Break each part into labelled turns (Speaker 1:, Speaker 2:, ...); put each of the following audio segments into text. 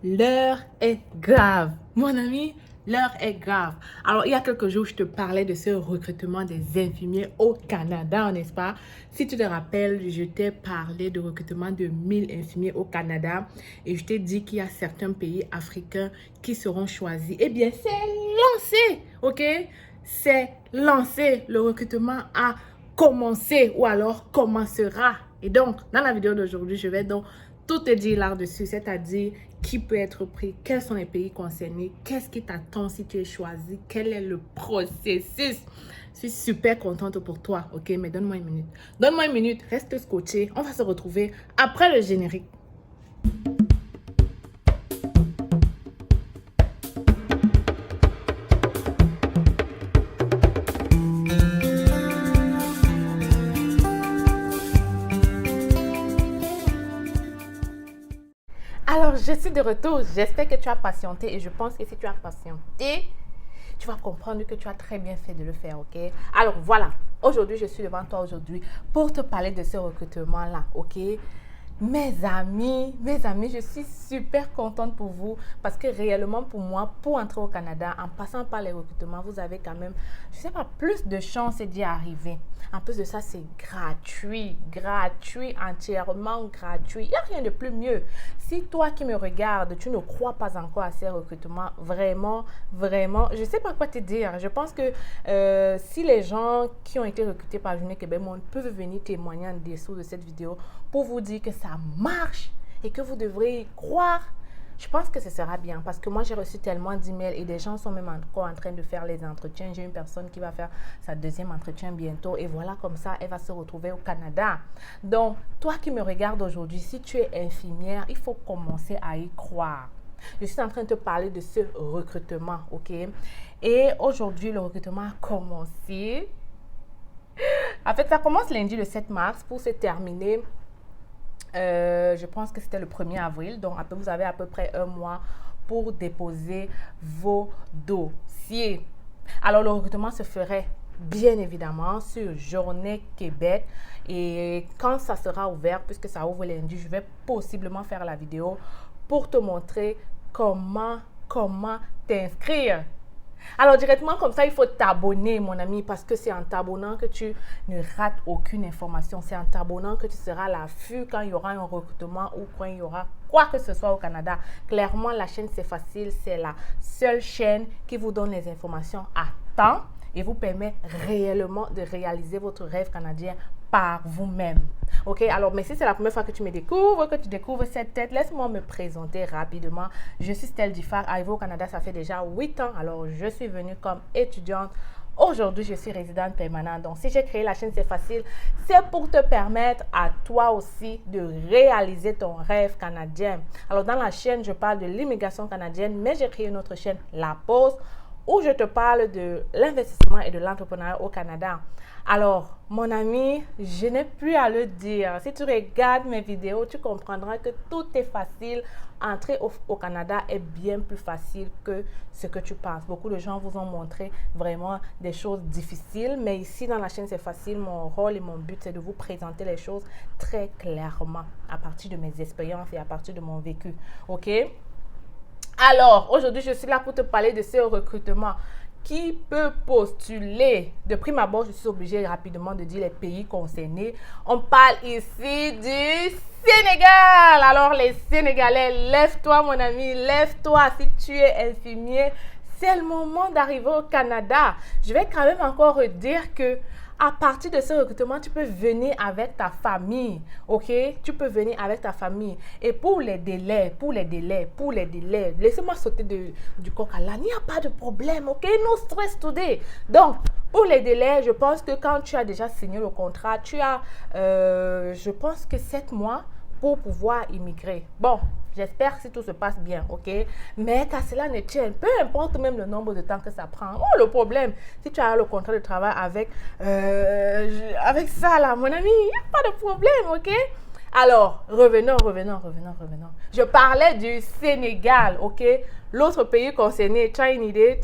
Speaker 1: L'heure est grave. Mon ami, l'heure est grave. Alors, il y a quelques jours, je te parlais de ce recrutement des infirmiers au Canada, n'est-ce pas? Si tu te rappelles, je t'ai parlé de recrutement de 1000 infirmiers au Canada et je t'ai dit qu'il y a certains pays africains qui seront choisis. Eh bien, c'est lancé, ok? C'est lancé. Le recrutement a commencé ou alors commencera. Et donc, dans la vidéo d'aujourd'hui, je vais donc tout te dire là-dessus, c'est-à-dire qui peut être pris, quels sont les pays concernés, qu'est-ce qui t'attend si tu es choisi, quel est le processus. Je suis super contente pour toi, ok? Mais donne-moi une minute. Donne-moi une minute, reste scotché. On va se retrouver après le générique. Alors, je suis de retour. J'espère que tu as patienté et je pense que si tu as patienté, tu vas comprendre que tu as très bien fait de le faire, ok? Alors, voilà. Aujourd'hui, je suis devant toi aujourd'hui pour te parler de ce recrutement-là, ok? Mes amis, je suis super contente pour vous parce que réellement pour moi, pour entrer au Canada, en passant par les recrutements, vous avez quand même, je sais pas, plus de chances d'y arriver. En plus de ça, c'est gratuit, entièrement gratuit. Il n'y a rien de plus mieux. Si toi qui me regardes, tu ne crois pas encore à ces recrutements, vraiment, je ne sais pas quoi te dire. Je pense que si les gens qui ont été recrutés par Journée Québec Monde peuvent venir témoigner en dessous de cette vidéo pour vous dire que ça marche et que vous devrez y croire, je pense que ce sera bien parce que moi j'ai reçu tellement d'emails et des gens sont même encore en train de faire les entretiens. J'ai une personne qui va faire sa deuxième entretien bientôt et voilà, comme ça elle va se retrouver au Canada. Donc toi qui me regardes aujourd'hui, si tu es infirmière, il faut commencer à y croire. Je suis en train de te parler de ce recrutement, ok? Et aujourd'hui le recrutement a commencé. En fait, ça commence lundi le 7 mars pour se terminer. Je pense que c'était le 1er avril. Donc, vous avez à peu près un mois pour déposer vos dossiers. Alors, le recrutement se ferait bien évidemment sur Journée Québec. Et quand ça sera ouvert, puisque ça ouvre lundi, je vais possiblement faire la vidéo pour te montrer comment t'inscrire. Alors, directement comme ça, il faut t'abonner, mon ami, parce que c'est en t'abonnant que tu ne rates aucune information. C'est en t'abonnant que tu seras à l'affût quand il y aura un recrutement ou quand il y aura quoi que ce soit au Canada. Clairement, la chaîne C'est Facile, c'est la seule chaîne qui vous donne les informations à temps et vous permet réellement de réaliser votre rêve canadien par vous-même. Ok, alors, mais si c'est la première fois que tu me découvres, que tu découvres cette tête, laisse-moi me présenter rapidement. Je suis Stell Diffard, arrivée au Canada, ça fait déjà 8 ans. Alors, je suis venue comme étudiante. Aujourd'hui, je suis résidente permanente. Donc, si j'ai créé la chaîne C'est Facile, c'est pour te permettre à toi aussi de réaliser ton rêve canadien. Alors, dans la chaîne, je parle de l'immigration canadienne, mais j'ai créé une autre chaîne, La Pause, où je te parle de l'investissement et de l'entrepreneuriat au Canada. Alors, mon ami, je n'ai plus à le dire. Si tu regardes mes vidéos, tu comprendras que tout est facile. Entrer au Canada est bien plus facile que ce que tu penses. Beaucoup de gens vous ont montré vraiment des choses difficiles, mais ici dans la chaîne C'est Facile, mon rôle et mon but, c'est de vous présenter les choses très clairement à partir de mes expériences et à partir de mon vécu. Ok? Alors, aujourd'hui, je suis là pour te parler de ce recrutement. Qui peut postuler? De prime abord, je suis obligée rapidement de dire les pays concernés. On parle ici du Sénégal. Alors, les Sénégalais, lève-toi, mon ami, lève-toi si tu es infirmier. C'est le moment d'arriver au Canada. Je vais quand même encore dire que à partir de ce recrutement, tu peux venir avec ta famille, ok? Tu peux venir avec ta famille. Et pour les délais, laissez-moi sauter du coq à l'âne. Il n'y a pas de problème, ok? No stress today. Donc, pour les délais, je pense que quand tu as déjà signé le contrat, tu as, je pense que 7 mois pour pouvoir immigrer. Bon, j'espère que tout se passe bien, ok? Mais qu'à cela ne tienne, peu importe même le nombre de temps que ça prend. Oh, le problème, si tu as le contrat de travail avec ça là, mon ami, il n'y a pas de problème, ok? Alors, revenons. Je parlais du Sénégal, ok? L'autre pays concerné, tu as une idée?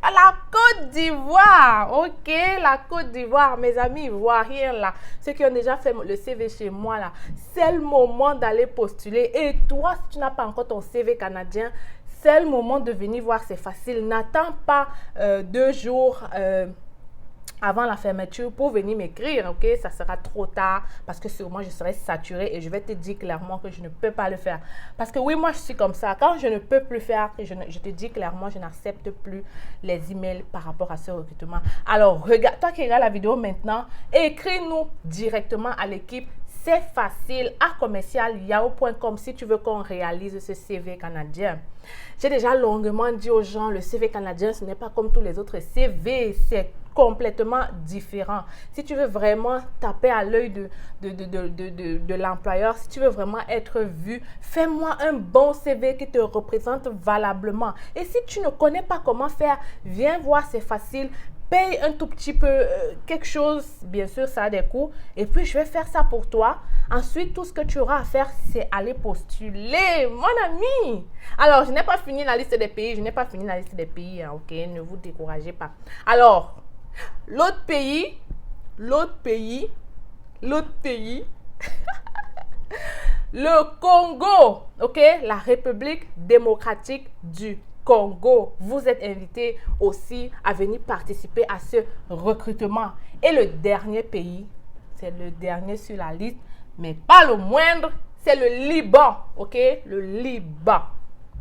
Speaker 1: La Côte d'Ivoire, ok? La Côte d'Ivoire, mes amis ivoiriens là, ceux qui ont déjà fait le CV chez moi là, c'est le moment d'aller postuler. Et toi, si tu n'as pas encore ton CV canadien, c'est le moment de venir voir, c'est facile. N'attends pas 2 jours avant la fermeture pour venir m'écrire, ok? Ça sera trop tard parce que sûrement je serai saturée et je vais te dire clairement que je ne peux pas le faire. Parce que oui, moi je suis comme ça. Quand je ne peux plus faire, je te dis clairement, je n'accepte plus les emails par rapport à ce recrutement. Alors, regarde, toi qui regardes la vidéo maintenant, écris-nous directement à l'équipe. C'est facile à commercial.yahoo.com si tu veux qu'on réalise ce CV canadien. J'ai déjà longuement dit aux gens, le CV canadien, ce n'est pas comme tous les autres CV, c'est complètement différent. Si tu veux vraiment taper à l'œil de l'employeur, si tu veux vraiment être vu, fais-moi un bon CV qui te représente valablement. Et si tu ne connais pas comment faire, viens voir, c'est facile. Paye un tout petit peu quelque chose, bien sûr ça a des coûts, et puis je vais faire ça pour toi. Ensuite, tout ce que tu auras à faire, c'est aller postuler, mon ami. Alors, je n'ai pas fini la liste des pays, hein, ok, ne vous découragez pas. Alors, l'autre pays, le Congo, ok, la République démocratique du Congo. Vous êtes invités aussi à venir participer à ce recrutement. Et le dernier pays, c'est le dernier sur la liste, mais pas le moindre, c'est le Liban, ok, le Liban,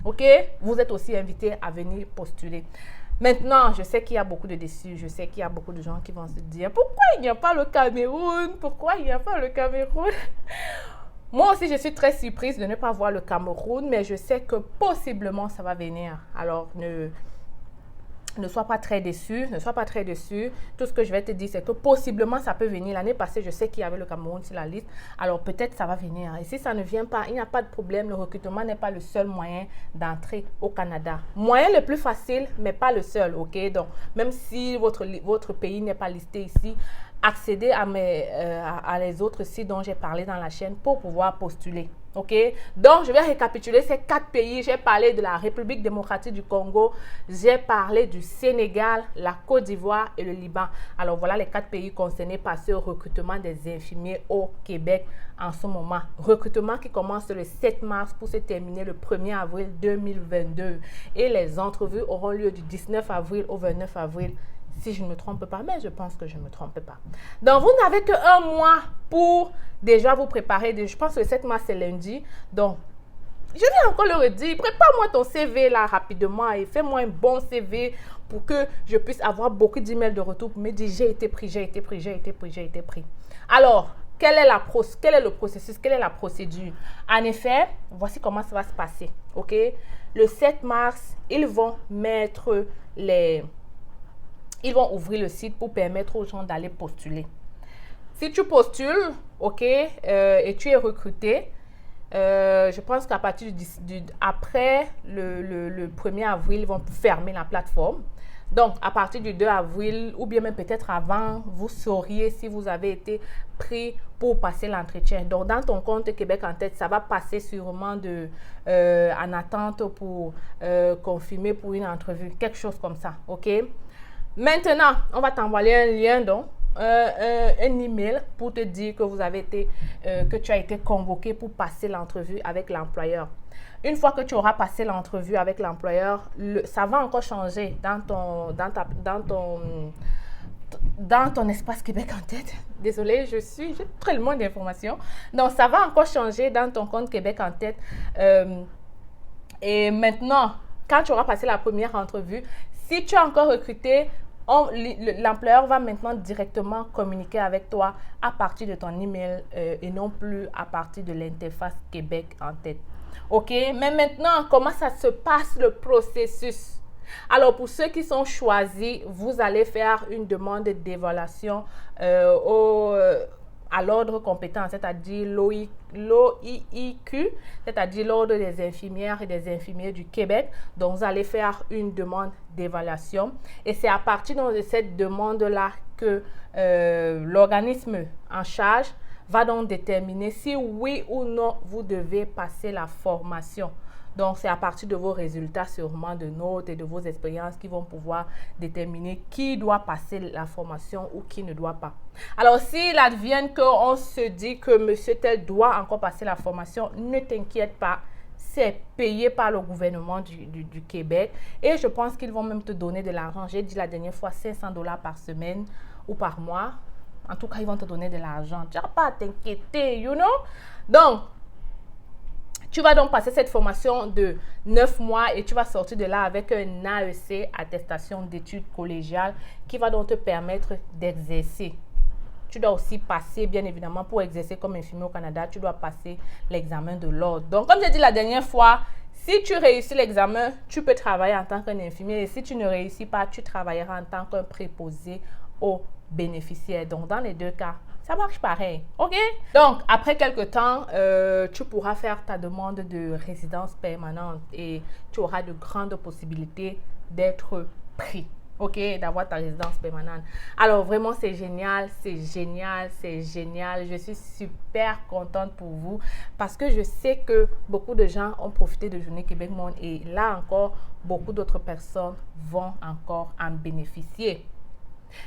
Speaker 1: ok. Vous êtes aussi invités à venir postuler. Maintenant, je sais qu'il y a beaucoup de déçus, je sais qu'il y a beaucoup de gens qui vont se dire, pourquoi il n'y a pas le Cameroun? Moi aussi, je suis très surprise de ne pas voir le Cameroun, mais je sais que possiblement ça va venir. Alors, ne sois pas très déçu, Tout ce que je vais te dire, c'est que possiblement ça peut venir. L'année passée, je sais qu'il y avait le Cameroun sur la liste. Alors, peut-être ça va venir. Et si ça ne vient pas, il n'y a pas de problème. Le recrutement n'est pas le seul moyen d'entrer au Canada. Moyen le plus facile, mais pas le seul, ok? Donc, même si votre pays n'est pas listé ici, accédez à les autres sites dont j'ai parlé dans la chaîne pour pouvoir postuler. Ok, donc je vais récapituler ces 4 pays. J'ai parlé de la République démocratique du Congo, j'ai parlé du Sénégal, la Côte d'Ivoire et le Liban. Alors voilà les 4 pays concernés par ce recrutement des infirmiers au Québec en ce moment. Recrutement qui commence le 7 mars pour se terminer le 1er avril 2022. Et les entrevues auront lieu du 19 avril au 29 avril. Si je ne me trompe pas, mais je pense que je ne me trompe pas. Donc, vous n'avez qu'un mois pour déjà vous préparer. Je pense que le 7 mars, c'est lundi. Donc, je vais encore le redire. Prépare-moi ton CV là rapidement et fais-moi un bon CV pour que je puisse avoir beaucoup d'emails de retour pour me dire j'ai été pris. Alors, quel est le processus? Quelle est la procédure? En effet, voici comment ça va se passer. Ok? Le 7 mars, ils vont ouvrir le site pour permettre aux gens d'aller postuler. Si tu postules, ok, et tu es recruté, je pense qu'à partir après le 1er avril, ils vont fermer la plateforme. Donc, à partir du 2 avril, ou bien même peut-être avant, vous sauriez si vous avez été pris pour passer l'entretien. Donc, dans ton compte Québec en tête, ça va passer sûrement en attente pour confirmer pour une entrevue, quelque chose comme ça, ok? Maintenant, on va t'envoyer un lien, donc un email pour te dire que tu as été convoqué pour passer l'entrevue avec l'employeur. Une fois que tu auras passé l'entrevue avec l'employeur, ça va encore changer dans ton espace Québec en tête. Désolée, j'ai tellement d'informations. Donc, ça va encore changer dans ton compte Québec en tête. Et maintenant, quand tu auras passé la première entrevue, si tu es encore recruté, l'employeur va maintenant directement communiquer avec toi à partir de ton email et non plus à partir de l'interface Québec en tête. Ok, mais maintenant, comment ça se passe le processus? Alors, pour ceux qui sont choisis, vous allez faire une demande d'évaluation à l'ordre compétent, c'est-à-dire l'OIQ, c'est-à-dire l'ordre des infirmières et des infirmiers du Québec. Donc, vous allez faire une demande d'évaluation. Et c'est à partir de cette demande-là que l'organisme en charge va donc déterminer si oui ou non vous devez passer la formation. Donc, c'est à partir de vos résultats sûrement de notes et de vos expériences qui vont pouvoir déterminer qui doit passer la formation ou qui ne doit pas. Alors, s'il advienne qu'on se dit que monsieur tel doit encore passer la formation, ne t'inquiète pas. C'est payé par le gouvernement du Québec et je pense qu'ils vont même te donner de l'argent. J'ai dit la dernière fois 500 $ par semaine ou par mois. En tout cas, ils vont te donner de l'argent. Tu n'as pas à t'inquiéter, you know? Donc, tu vas donc passer cette formation de 9 mois et tu vas sortir de là avec un AEC, attestation d'études collégiales, qui va donc te permettre d'exercer. Tu dois aussi passer, bien évidemment, pour exercer comme infirmier au Canada, tu dois passer l'examen de l'ordre. Donc, comme j'ai dit la dernière fois, si tu réussis l'examen, tu peux travailler en tant qu'un infirmier. Et si tu ne réussis pas, tu travailleras en tant qu'un préposé aux bénéficiaires. Donc, dans les deux cas, ça marche pareil, ok? Donc, après quelques temps, tu pourras faire ta demande de résidence permanente et tu auras de grandes possibilités d'être pris, ok? D'avoir ta résidence permanente. Alors, vraiment, c'est génial, c'est génial, c'est génial. Je suis super contente pour vous parce que je sais que beaucoup de gens ont profité de Journée Québec Monde et là encore, beaucoup d'autres personnes vont encore en bénéficier.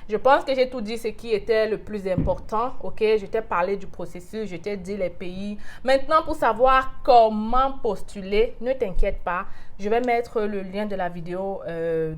Speaker 1: Je pense que j'ai tout dit ce qui était le plus important, ok? Je t'ai parlé du processus, je t'ai dit les pays. Maintenant, pour savoir comment postuler, ne t'inquiète pas. Je vais mettre le lien de la vidéo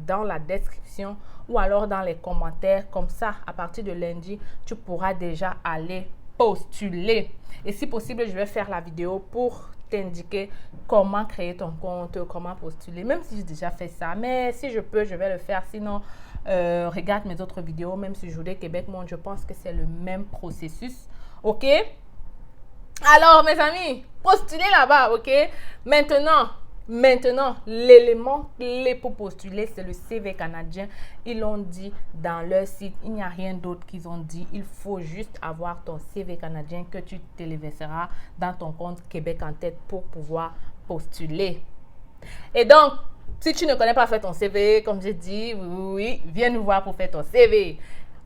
Speaker 1: dans la description ou alors dans les commentaires. Comme ça, à partir de lundi, tu pourras déjà aller postuler. Et si possible, je vais faire la vidéo pour t'indiquer comment créer ton compte, comment postuler. Même si j'ai déjà fait ça, mais si je peux, je vais le faire. Sinon, regarde mes autres vidéos, même sur Journée Québec Monde, je pense que c'est le même processus. Ok? Alors, mes amis, postulez là-bas, ok? Maintenant, l'élément clé pour postuler, c'est le CV canadien. Ils l'ont dit dans leur site. Il n'y a rien d'autre qu'ils ont dit. Il faut juste avoir ton CV canadien que tu téléverseras dans ton compte Québec en tête pour pouvoir postuler. Et donc, si tu ne connais pas faire ton CV, comme j'ai dit, oui, viens nous voir pour faire ton CV.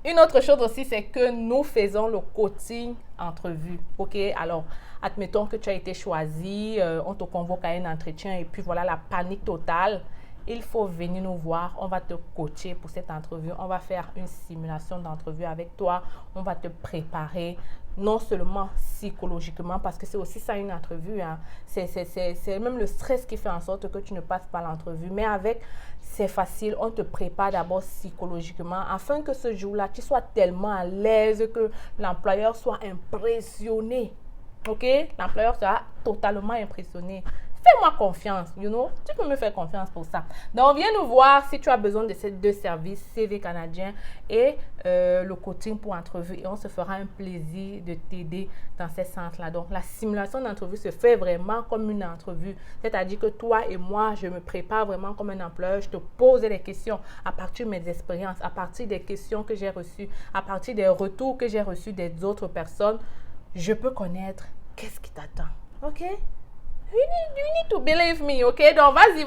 Speaker 1: Une autre chose aussi, c'est que nous faisons le coaching entrevue. Ok, alors, admettons que tu as été choisi, on te convoque à un entretien et puis voilà la panique totale. Il faut venir nous voir, on va te coacher pour cette entrevue, on va faire une simulation d'entrevue avec toi, on va te préparer non seulement psychologiquement, parce que c'est aussi ça une entrevue, hein. C'est même le stress qui fait en sorte que tu ne passes pas l'entrevue, mais avec, c'est facile, on te prépare d'abord psychologiquement, afin que ce jour-là, tu sois tellement à l'aise que l'employeur soit impressionné, ok? L'employeur sera totalement impressionné. Fais-moi confiance, you know. Tu peux me faire confiance pour ça. Donc, viens nous voir si tu as besoin de ces deux services, CV canadien et le coaching pour entrevue. Et on se fera un plaisir de t'aider dans ces centres-là. Donc, la simulation d'entrevue se fait vraiment comme une entrevue. C'est-à-dire que toi et moi, je me prépare vraiment comme un employeur. Je te pose des questions à partir de mes expériences, à partir des questions que j'ai reçues, à partir des retours que j'ai reçus des autres personnes. Je peux connaître qu'est-ce qui t'attend. OK? You need to believe me, ok? Donc, vas-y.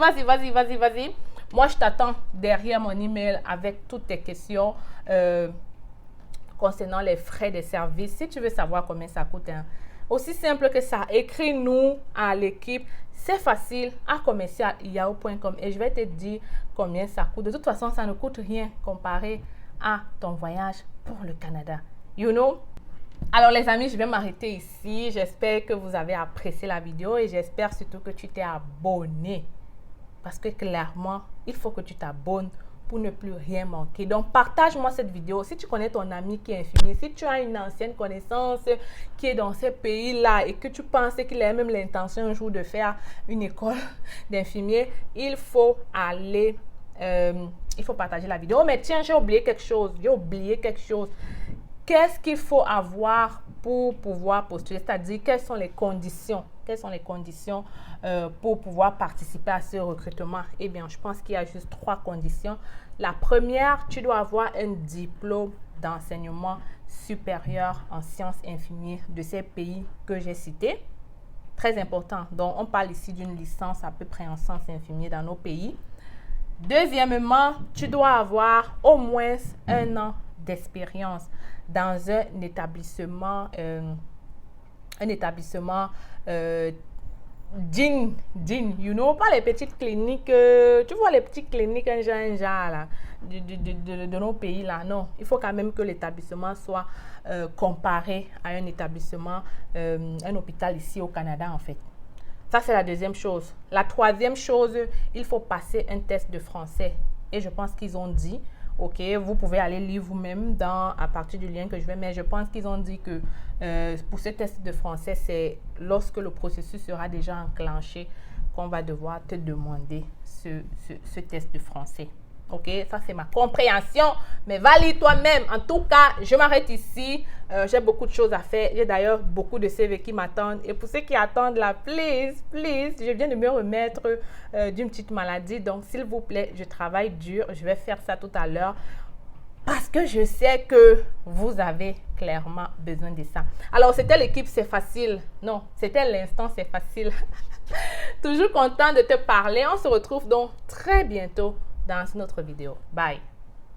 Speaker 1: Moi, je t'attends derrière mon email avec toutes tes questions concernant les frais de service. Si tu veux savoir combien ça coûte, hein, aussi simple que ça, écris-nous à l'équipe. C'est facile, à commercial.yahoo.com et je vais te dire combien ça coûte. De toute façon, ça ne coûte rien comparé à ton voyage pour le Canada. You know? Alors les amis, je vais m'arrêter ici. J'espère que vous avez apprécié la vidéo et j'espère surtout que tu t'es abonné. Parce que clairement, il faut que tu t'abonnes pour ne plus rien manquer. Donc, partage-moi cette vidéo. Si tu connais ton ami qui est infirmier, si tu as une ancienne connaissance qui est dans ces pays-là et que tu penses qu'il a même l'intention un jour de faire une école d'infirmier, il faut aller... il faut partager la vidéo. Mais tiens, j'ai oublié quelque chose. Qu'est-ce qu'il faut avoir pour pouvoir postuler? C'est-à-dire, quelles sont les conditions? Pour pouvoir participer à ce recrutement? Eh bien, je pense qu'il y a juste 3 conditions. La première, tu dois avoir un diplôme d'enseignement supérieur en sciences infirmières de ces pays que j'ai cités. Très important. Donc, on parle ici d'une licence à peu près en sciences infirmières dans nos pays. Deuxièmement, tu dois avoir au moins 1 an d'expérience dans un établissement un établissement digne, you know, pas les petites cliniques, tu vois les petites cliniques un genre là, de nos pays là, non. Il faut quand même que l'établissement soit comparé à un établissement, un hôpital ici au Canada en fait. Ça, c'est la deuxième chose. La troisième chose, il faut passer un test de français. Et je pense qu'ils ont dit, ok, vous pouvez aller lire vous-même à partir du lien que je vais mettre. Je pense qu'ils ont dit que pour ce test de français, c'est lorsque le processus sera déjà enclenché qu'on va devoir te demander ce test de français. Ok, ça c'est ma compréhension, mais valide toi-même. En tout cas, je m'arrête ici. J'ai beaucoup de choses à faire. J'ai d'ailleurs beaucoup de CV qui m'attendent. Et pour ceux qui attendent là, please, je viens de me remettre d'une petite maladie. Donc, s'il vous plaît, je travaille dur. Je vais faire ça tout à l'heure parce que je sais que vous avez clairement besoin de ça. Alors, c'était l'équipe, c'est facile. Non, c'était l'instant, c'est facile. Toujours content de te parler. On se retrouve donc très bientôt dans une autre vidéo. Bye.